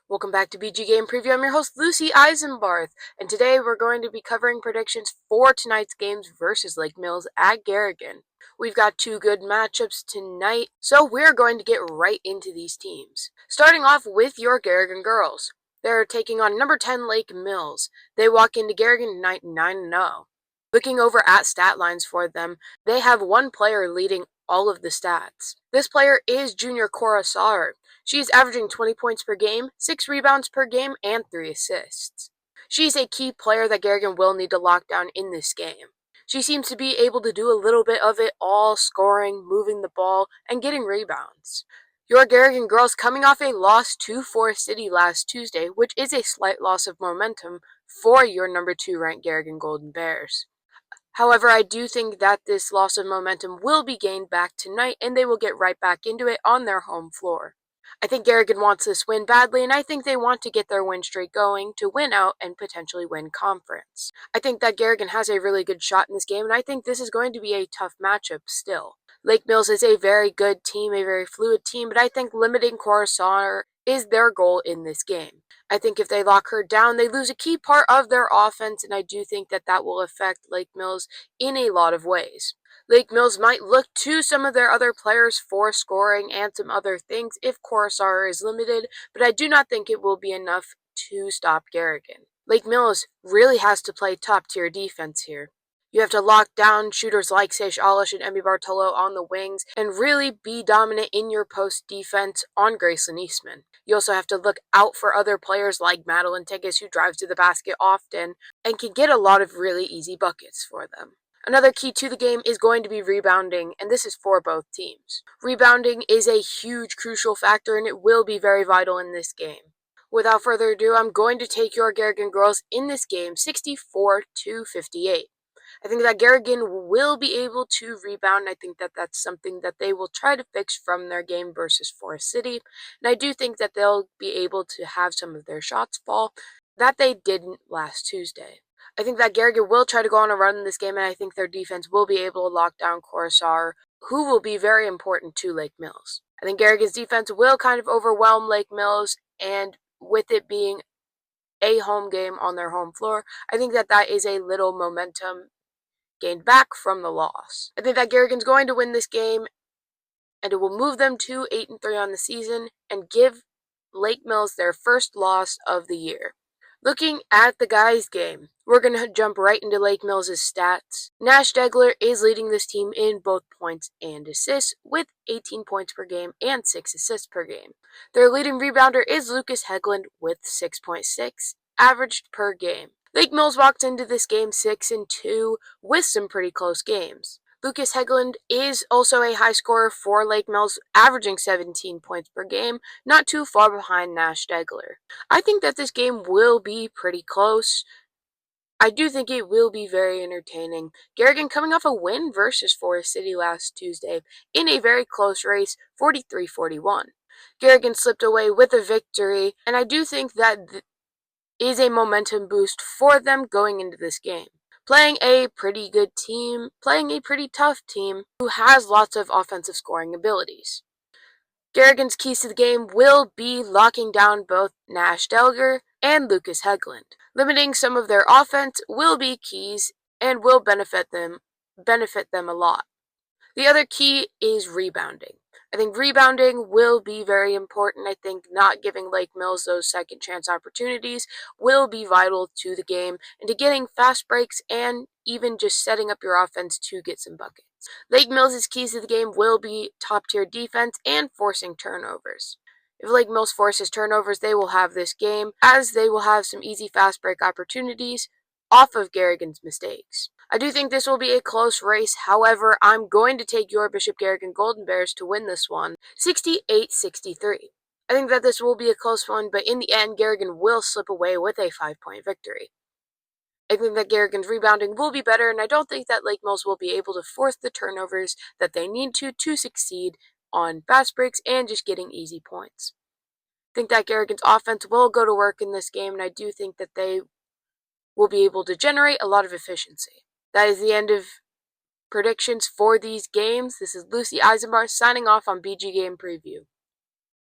Welcome back to BG Game Preview. I'm your host, Lucy Eisenbarth, and today we're going to be covering predictions for tonight's games versus Lake Mills at Garrigan. We've got two good matchups tonight, so we're going to get right into these teams. Starting off with your Garrigan girls. They're taking on number 10 Lake Mills. They walk into Garrigan tonight 9-0. Looking over at stat lines for them, they have one player leading all of the stats. This player is Junior Cora Sauer. She's averaging 20 points per game, 6 rebounds per game, and 3 assists. She's a key player that Garrigan will need to lock down in this game. She seems to be able to do a little bit of it all, scoring, moving the ball, and getting rebounds. Your Garrigan girls coming off a loss to Forest City last Tuesday, which is a slight loss of momentum for your number 2 ranked Garrigan Golden Bears. However, I do think that this loss of momentum will be gained back tonight, and they will get right back into it on their home floor. I think Garrigan wants this win badly, and I think they want to get their win streak going to win out and potentially win conference. I think that Garrigan has a really good shot in this game, and I think this is going to be a tough matchup still. Lake Mills is a very good team, a very fluid team, but I think limiting Coruscant is their goal in this game. I think if they lock her down, they lose a key part of their offense, and I do think that that will affect Lake Mills in a lot of ways. Lake Mills might look to some of their other players for scoring and some other things if Coruscant is limited, but I do not think it will be enough to stop Garrigan. Lake Mills really has to play top-tier defense here. You have to lock down shooters like Seish Alish and Emmy Bartolo on the wings and really be dominant in your post defense on Gracelyn Eastman. You also have to look out for other players like Madeline Tigges, who drives to the basket often and can get a lot of really easy buckets for them. Another key to the game is going to be rebounding, and this is for both teams. Rebounding is a huge, crucial factor, and it will be very vital in this game. Without further ado, I'm going to take your Garrigan girls in this game 64-58. I think that Garrigan will be able to rebound. I think that that's something that they will try to fix from their game versus Forest City. And I do think that they'll be able to have some of their shots fall that they didn't last Tuesday. I think that Garrigan will try to go on a run in this game, and I think their defense will be able to lock down Coruscant, who will be very important to Lake Mills. I think Garrigan's defense will kind of overwhelm Lake Mills, and with it being a home game on their home floor, I think that that is a little momentum gained back from the loss. I think that Garrigan's going to win this game, and it will move them to 8-3 on the season and give Lake Mills their first loss of the year. Looking at the guys' game, we're going to jump right into Lake Mills' stats. Nash Degler is leading this team in both points and assists with 18 points per game and 6 assists per game. Their leading rebounder is Lucas Hegland with 6.6 averaged per game. Lake Mills walked into this game 6-2 with some pretty close games. Lucas Hegland is also a high scorer for Lake Mills, averaging 17 points per game, not too far behind Nash Degler. I think that this game will be pretty close. I do think it will be very entertaining. Garrigan coming off a win versus Forest City last Tuesday in a very close race, 43-41. Garrigan slipped away with a victory, and I do think that is a momentum boost for them going into this game. Playing a pretty good team, playing a pretty tough team who has lots of offensive scoring abilities. Garrigan's keys to the game will be locking down both Nash Degler and Lucas Hegland. Limiting some of their offense will be keys and will benefit them a lot. The other key is rebounding. I think rebounding will be very important. I think not giving Lake Mills those second chance opportunities will be vital to the game and to getting fast breaks and even just setting up your offense to get some buckets. Lake Mills' keys to the game will be top-tier defense and forcing turnovers. If Lake Mills forces turnovers, they will have this game, as they will have some easy fast break opportunities off of Garrigan's mistakes. I do think this will be a close race. However, I'm going to take your Bishop Garrigan Golden Bears to win this one, 68-63. I think that this will be a close one, but in the end, Garrigan will slip away with a 5-point victory. I think that Garrigan's rebounding will be better, and I don't think that Lake Mills will be able to force the turnovers that they need to succeed on fast breaks and just getting easy points. I think that Garrigan's offense will go to work in this game, and I do think that they will be able to generate a lot of efficiency. That is the end of predictions for these games. This is Lucy Eisenbarth signing off on BG Game Preview.